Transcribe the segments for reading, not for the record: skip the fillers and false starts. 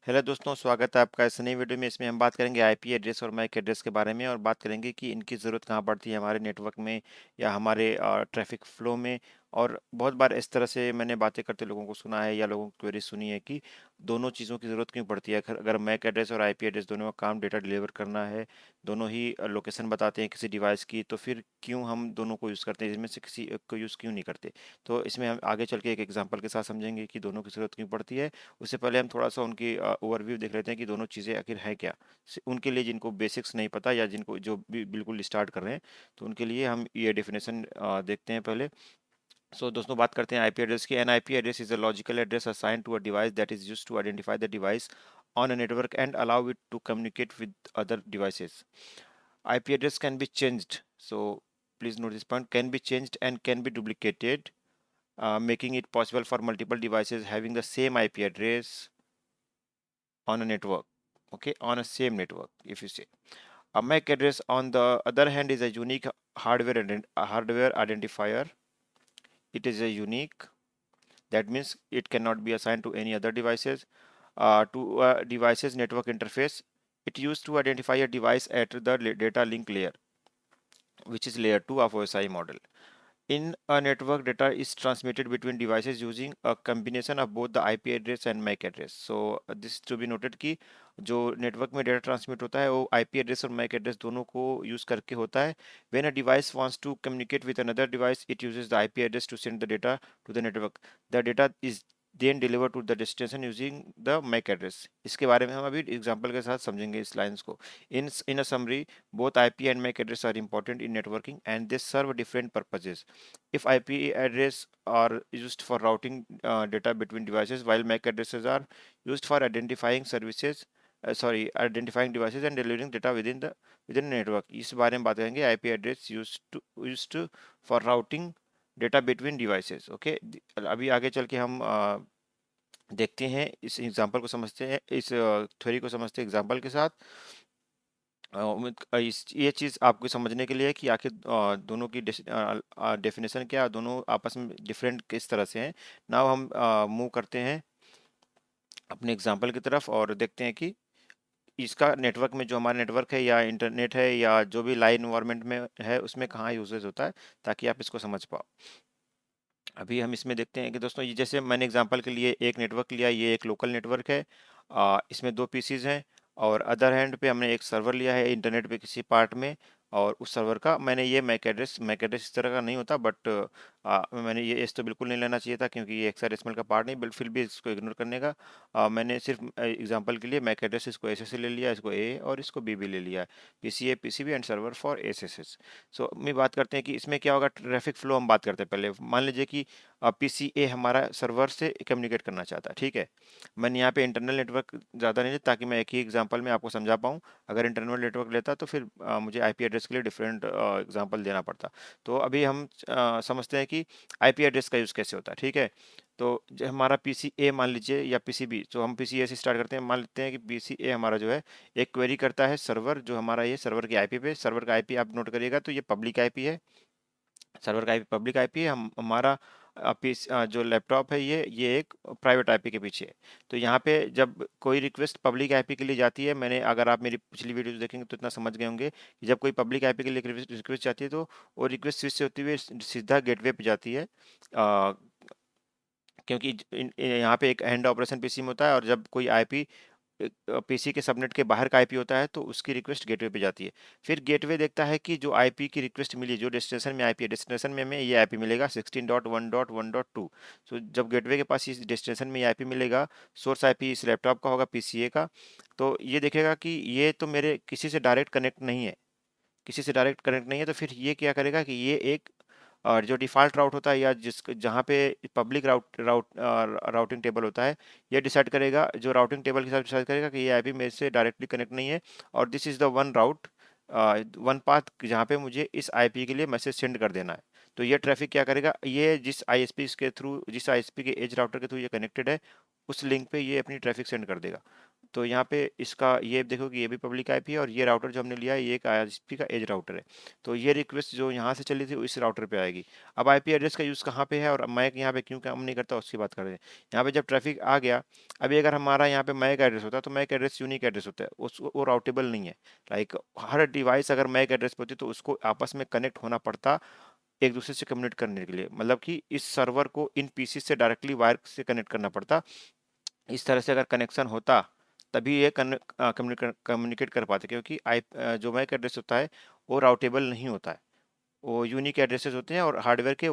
Hello दोस्तों, स्वागत है आपका इस नई वीडियो में। इसमें हम बात करेंगे आईपी एड्रेस और मैक एड्रेस के बारे में और बात करेंगे कि इनकी ज़रूरत कहाँ पड़ती है हमारे नेटवर्क में या हमारे ट्रैफिक फ्लो में। और बहुत बार इस तरह से मैंने बातें करते लोगों को सुना है या लोगों की क्वेरी सुनी है कि दोनों चीज़ों की ज़रूरत क्यों पड़ती है। अगर मैक एड्रेस और आईपी एड्रेस दोनों का काम डेटा डिलीवर करना है, दोनों ही लोकेशन बताते हैं किसी डिवाइस की, तो फिर क्यों हम दोनों को यूज़ करते हैं, इसमें से किसी एक को यूज़ क्यों नहीं करते। तो इसमें हम आगे चल के एक एग्जाम्पल के साथ समझेंगे कि दोनों की ज़रूरत क्यों पड़ती है। उससे पहले हम थोड़ा सा उनकी ओवरव्यू देख लेते हैं कि दोनों चीज़ें आखिर है क्या। उनके लिए जिनको बेसिक्स नहीं पता या जिनको जो भी बिल्कुल स्टार्ट कर रहे हैं, तो उनके लिए हम ये डेफिनेशन देखते हैं पहले। सो दोस्तों, बात करते हैं आईपी एड्रेस की। An IP address is a logical address assigned to a device that is used to identify the device on a network and allow it to communicate with other devices. IP address can be changed. So please note this point: can be changed and can be duplicated, making it possible for multiple devices having the same IP address on a network. Okay, on a same network. If you say a MAC address, on the other hand, is a unique hardware identifier. It is a unique. That means it cannot be assigned to any other devices. To a device's network interface, it used to identify a device at the data link layer, which is layer 2 of OSI model. In a network, data is transmitted between devices using a combination of both the IP address and MAC address. So this to be noted कि जो network में data transmit होता है वो IP address और MAC address दोनों को use करके होता है. When a device wants to communicate with another device, it uses the IP address to send the data to the network. The data is then delivered to the destination using the MAC address. इसके बारे में हम अभी example के साथ समझेंगे इस lines को. In a summary, both IP and MAC address are important in networking and they serve different purposes. If IP address are used for routing data between devices, while MAC addresses are used for identifying devices and delivering data within a network. इस बारे में बात करेंगे. IP address used to for routing data between devices. Okay, अभी आगे चल के हम देखते हैं, इस एग्जांपल को समझते हैं, इस थ्योरी को समझते हैं एग्जांपल के साथ. इस ये चीज़ आपको समझने के लिए है कि आखिर दोनों की डेफिनेशन क्या है, दोनों आपस में डिफरेंट किस तरह से हैं. नाउ हम मूव करते हैं अपने एग्जांपल की तरफ और देखते हैं कि इसका नेटवर्क में, जो हमारा नेटवर्क है या इंटरनेट है या जो भी लाइव इन्वायरमेंट में है, उसमें कहाँ यूजेज होता है, ताकि आप इसको समझ पाओ. अभी हम इसमें देखते हैं कि दोस्तों, ये जैसे मैंने एग्जांपल के लिए एक नेटवर्क लिया, ये एक लोकल नेटवर्क है. इसमें दो पीसीज हैं और अदर हैंड पे हमने एक सर्वर लिया है इंटरनेट पे किसी पार्ट में. और उस सर्वर का मैंने ये मैक एड्रेस इस तरह का नहीं होता, बट मैंने ये इस तो बिल्कुल नहीं लेना चाहिए था क्योंकि ये हेक्साडेसिमल का पार्ट नहीं, बट फिर भी इसको इग्नोर करने का. मैंने सिर्फ एग्जांपल के लिए मैक एड्रेस इसको एस ले लिया, इसको ए और इसको बी ले लिया है. PCA PCB and server for S. So मैं बात करते हैं कि इसमें क्या होगा. ट्रैफिक फ्लो हम बात करते हैं पहले. मान लीजिए कि पीसीए हमारा सर्वर से कम्युनिकेट करना चाहता है, ठीक है. मैंने यहाँ पे इंटरनल नेटवर्क ज़्यादा नहीं लिया ताकि मैं एक ही एग्जांपल में आपको समझा पाऊँ. अगर इंटरनल नेटवर्क लेता तो फिर मुझे आईपी एड्रेस के लिए डिफरेंट एग्जांपल देना पड़ता. तो अभी हम समझते हैं कि आईपी एड्रेस का यूज़ कैसे होता है, ठीक है. तो जो हमारा पी सी ए मान लीजिए या पी सी बी, तो हम पी सी ए से स्टार्ट करते हैं. मान लेते हैं कि पी सी ए हमारा जो है एक क्वेरी करता है सर्वर, जो हमारा ये सर्वर की आईपी पे. सर्वर का आईपी आप नोट करिएगा, तो ये पब्लिक आईपी है. सर्वर का आईपी पब्लिक आईपी है. हम हमारा जो लैपटॉप है ये एक प्राइवेट आईपी के पीछे है. तो यहाँ पे जब कोई रिक्वेस्ट पब्लिक आईपी के लिए जाती है, मैंने अगर आप मेरी पिछली वीडियोस देखेंगे तो इतना समझ गए होंगे कि जब कोई पब्लिक आईपी के लिए रिक्वेस्ट जाती है तो वो रिक्वेस्ट स्विच से होती हुई सीधा गेटवे पे जाती है. क्योंकि यहाँ पे एक हैंड ऑपरेशन पीसी में होता है और जब कोई आईपी पीसी के सबनेट के बाहर का आईपी होता है तो उसकी रिक्वेस्ट गेटवे पे जाती है. फिर गेटवे देखता है कि जो आईपी की रिक्वेस्ट मिली, जो डेस्टिनेशन में आईपी है, डेस्टिनेशन में हमें ये आईपी मिलेगा 16.1.1.2. तो जब गेटवे के पास इस डेस्टिनेशन में ये आईपी मिलेगा, सोर्स आईपी इस लैपटॉप का होगा पीसीए का, तो ये देखेगा कि ये तो मेरे किसी से डायरेक्ट कनेक्ट नहीं है, किसी से डायरेक्ट कनेक्ट नहीं है. तो फिर ये क्या करेगा कि ये एक और जो डिफ़ॉल्ट राउट होता है या जिस जहाँ पे पब्लिक राउटिंग टेबल होता है, ये डिसाइड करेगा, जो राउटिंग टेबल के हिसाब से डिसाइड करेगा कि ये आईपी मेरे से डायरेक्टली कनेक्ट नहीं है और this is the one route, one path जहाँ पे मुझे इस आईपी के लिए मैसेज सेंड कर देना है. तो ये ट्रैफिक क्या करेगा, ये जिस आईएसपी के एज राउटर के थ्रू ये कनेक्टेड है, उस लिंक पे ये अपनी ट्रैफिक सेंड कर देगा। तो यहाँ पे इसका ये देखो कि ये भी पब्लिक आईपी है, और ये राउटर जो हमने लिया है ये एक आईएसपी का एज राउटर है। तो ये रिक्वेस्ट जो यहाँ से चली थी वो इस राउटर पे आएगी। अब आईपी एड्रेस का यूज़ कहाँ पे है और मैक यहाँ पे क्यों काम नहीं करता उसकी बात करते हैं। यहाँ पे जब ट्रैफिक आ गया, अभी अगर हमारा यहाँ पे मैक एड्रेस होता तो मैक एड्रेस यूनिक एड्रेस होता है, वो राउटेबल नहीं है। लाइक हर डिवाइस अगर मैक एड्रेस पे होती तो उसको आपस में कनेक्ट होना पड़ता एक दूसरे से कम्युनिकेट करने के लिए, मतलब कि इस सर्वर को इन पीसी से डायरेक्टली वायर से कनेक्ट करना पड़ता। इस तरह से अगर कनेक्शन होता तभी ये कम्युनिकेट कर पाते, क्योंकि जो मैक एड्रेस होता है वो राउटेबल नहीं होता है। वो यूनिक एड्रेसेस होते हैं और हार्डवेयर के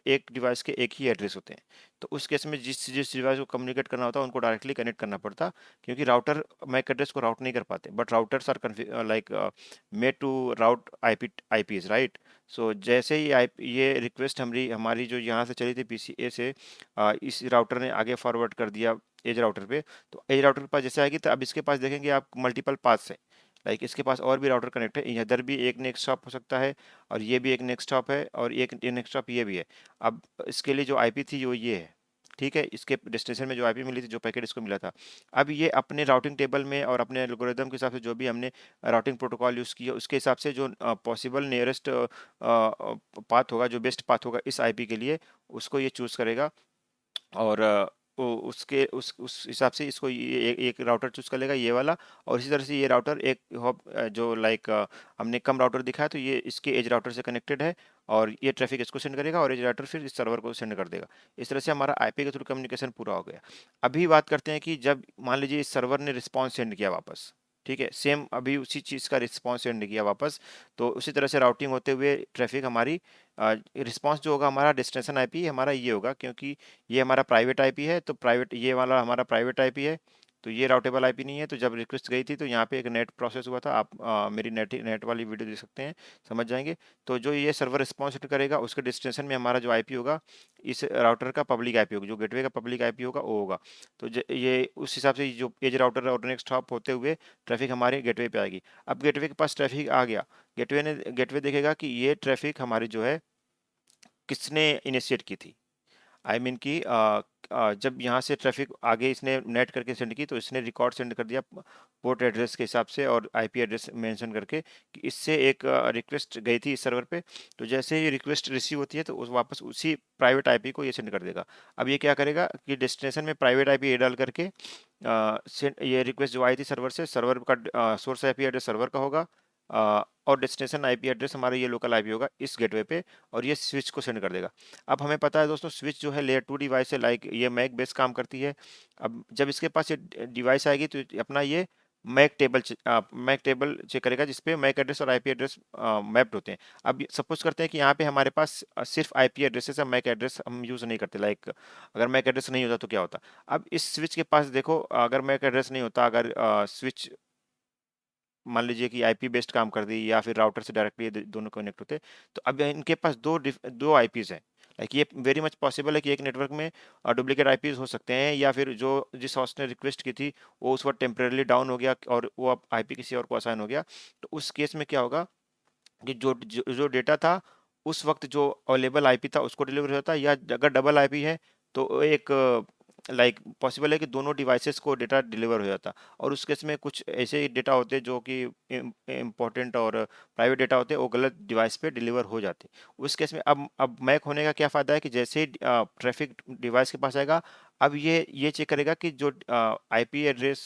एक डिवाइस के एक ही एड्रेस होते हैं। तो उस केस में जिस जिस डिवाइस को कम्युनिकेट करना होता है उनको डायरेक्टली कनेक्ट करना पड़ता, क्योंकि राउटर मैक एड्रेस को राउट नहीं कर पाते, but routers are like made to route IPs, right. So जैसे ही ये रिक्वेस्ट हमारी जो यहाँ से चली थी पीसीए से, इस राउटर ने आगे फॉरवर्ड कर दिया एज राउटर पे। तो एज राउटर के पास जैसे आएगी तो अब इसके पास देखेंगे आप मल्टीपल पाथ्स हैं। लाइक इसके पास और भी राउटर कनेक्ट है, इधर भी एक नेक्स्ट स्टॉप हो सकता है, और ये भी एक नेक्स्ट स्टॉप है, और एक नेक्स्ट स्टॉप ये भी है। अब इसके लिए जो आईपी थी वो ये है, ठीक है, इसके डेस्टिनेशन में जो आईपी मिली थी, जो पैकेट इसको मिला था। अब ये अपने राउटिंग टेबल में और अपने एल्गोरिदम के हिसाब से जो भी हमने राउटिंग प्रोटोकॉल यूज़ किया उसके हिसाब से जो पॉसिबल नियरेस्ट पाथ होगा, जो बेस्ट पाथ होगा इस आईपी के लिए, उसको ये चूज़ करेगा। और उसके उस हिसाब से इसको ये एक राउटर चूज कर लेगा ये वाला। और इसी तरह से ये राउटर एक हॉप जो लाइक हमने कम राउटर दिखाया तो ये इसके एज राउटर से कनेक्टेड है, और ये ट्रैफिक इसको सेंड करेगा और एज राउटर फिर इस सर्वर को सेंड कर देगा। इस तरह से हमारा आईपी के थ्रू कम्युनिकेशन पूरा हो गया। अभी बात करते हैं कि जब मान लीजिए इस सर्वर ने रिस्पॉन्स सेंड किया वापस, ठीक है, सेम अभी उसी चीज़ का रिस्पॉन्स सेंड किया वापस, तो उसी तरह से राउटिंग होते हुए ट्रैफिक हमारी रिस्पॉन्स जो होगा हमारा डेस्टिनेशन आईपी हमारा ये होगा, क्योंकि ये हमारा प्राइवेट आईपी है, तो प्राइवेट ये वाला हमारा प्राइवेट आईपी है, तो ये राउटेबल आईपी नहीं है। तो जब रिक्वेस्ट गई थी तो यहाँ पे एक नेट प्रोसेस हुआ था, आप मेरी नेट वाली वीडियो देख सकते हैं, समझ जाएंगे। तो जो ये सर्वर रिस्पॉन्स करेगा उसके डेस्टिनेशन में हमारा जो आईपी होगा इस राउटर का पब्लिक आईपी होगा, जो गेटवे का पब्लिक आईपी होगा वो होगा। तो ये उस हिसाब से जो एज राउटर और नेक्स्ट हॉप होते हुए ट्रैफिक हमारे गेटवे पे आएगी। अब गेटवे के पास ट्रैफिक आ गया, गेटवे देखेगा कि ये ट्रैफिक हमारी जो है किसने इनिशिएट की थी। आई मीन कि जब यहाँ से ट्रैफिक आगे इसने नेट करके सेंड की तो इसने रिकॉर्ड सेंड कर दिया पोर्ट एड्रेस के हिसाब से और आईपी एड्रेस मेंशन करके कि इससे एक रिक्वेस्ट गई थी इस सर्वर पे। तो जैसे ही रिक्वेस्ट रिसीव होती है तो उस वापस उसी प्राइवेट आईपी को ये सेंड कर देगा। अब ये क्या करेगा कि डेस्टिनेशन में प्राइवेट आईपी डाल करके ये रिक्वेस्ट जो आई थी सर्वर से, सर्वर का सोर्स आईपी एड्रेस सर्वर का होगा, और डेस्टिनेशन आईपी एड्रेस हमारा ये लोकल आईपी होगा इस गेटवे पे, और ये स्विच को सेंड कर देगा। अब हमें पता है दोस्तों स्विच जो है लेयर 2 डिवाइस है, लाइक ये मैक बेस काम करती है। अब जब इसके पास ये डिवाइस आएगी तो अपना ये मैक टेबल चेक करेगा जिसपे मैक एड्रेस और आईपी एड्रेस मैप्ड होते हैं। अब सपोज करते हैं कि यहाँ पे हमारे पास सिर्फ आईपी एड्रेसेस है, मैक एड्रेस हम यूज़ नहीं करते। लाइक अगर मैक एड्रेस नहीं होता तो क्या होता। अब इस स्विच के पास देखो अगर मैक एड्रेस नहीं होता, अगर स्विच मान लीजिए कि आईपी बेस्ड काम कर दी या फिर राउटर से डायरेक्टली ये दोनों कनेक्ट होते, तो अब इनके पास दो आईपीज हैं। लाइक ये वेरी मच पॉसिबल है कि एक नेटवर्क में डुप्लीकेट आईपीज हो सकते हैं, या फिर जो जिस होस्ट ने रिक्वेस्ट की थी वो उस वक्त टेम्परेली डाउन हो गया और वो अब आईपी किसी और को असाइन हो गया। तो उस केस में क्या होगा कि जो डेटा था उस वक्त जो अवेलेबल आईपी था उसको डिलीवर होता है, या अगर डबल आईपी है तो एक लाइक पॉसिबल है कि दोनों डिवाइसेस को डेटा डिलीवर हो जाता। और उस केस में कुछ ऐसे डेटा होते हैं जो कि इम्पोर्टेंट और प्राइवेट डेटा होते हैं वो गलत डिवाइस पे डिलीवर हो जाते। उस केस में अब मैक होने का क्या फ़ायदा है कि जैसे ही ट्रैफिक डिवाइस के पास आएगा, अब ये चेक करेगा कि जो आईपी एड्रेस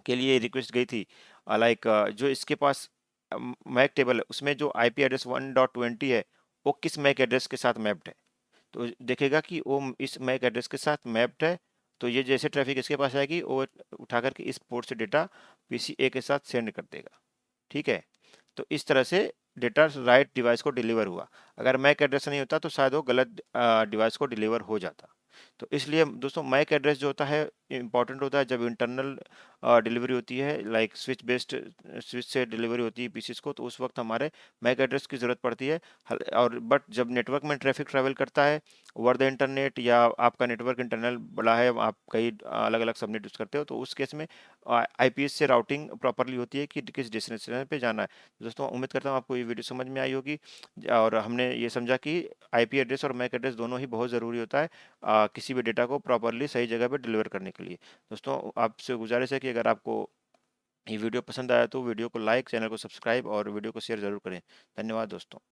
के लिए रिक्वेस्ट गई थी, लाइक जो इसके पास मैक टेबल है उसमें जो आईपी एड्रेस 1.20 है वो किस मैक एड्रेस के साथ मैप्ड है। तो देखेगा कि वो इस मैक एड्रेस के साथ मैप्ड है, तो ये जैसे ट्रैफिक इसके पास आएगी वो उठा करके इस पोर्ट से डेटा पीसी ए के साथ सेंड कर देगा, ठीक है। तो इस तरह से डेटा राइट डिवाइस को डिलीवर हुआ। अगर मैक एड्रेस नहीं होता तो शायद वो गलत डिवाइस को डिलीवर हो जाता। तो इसलिए दोस्तों मैक एड्रेस जो होता है इंपॉर्टेंट होता है जब इंटरनल डिलीवरी होती है, लाइक स्विच से डिलीवरी होती है पीसीस को, तो उस वक्त हमारे मैक एड्रेस की ज़रूरत पड़ती है। और बट जब नेटवर्क में ट्रैफिक ट्रैवल करता है ओवर द इंटरनेट, या आपका नेटवर्क इंटरनल बड़ा है, आप कई अलग अलग सबनेट यूज़ करते हो, तो उस केस में आईपीएस से राउटिंग प्रॉपर्ली होती है कि किस डेस्टिनेशन पे जाना है। दोस्तों उम्मीद करता हूँ आपको ये वीडियो समझ में आई होगी और हमने ये समझा कि आईपी एड्रेस और मैक एड्रेस दोनों ही बहुत ज़रूरी होता है किसी भी डेटा को प्रॉपर्ली सही जगह पे डिलीवर करने के लिए। दोस्तों आपसे गुजारिश है कि अगर आपको ये वीडियो पसंद आया तो वीडियो को लाइक, चैनल को सब्सक्राइब और वीडियो को शेयर ज़रूर करें। धन्यवाद दोस्तों।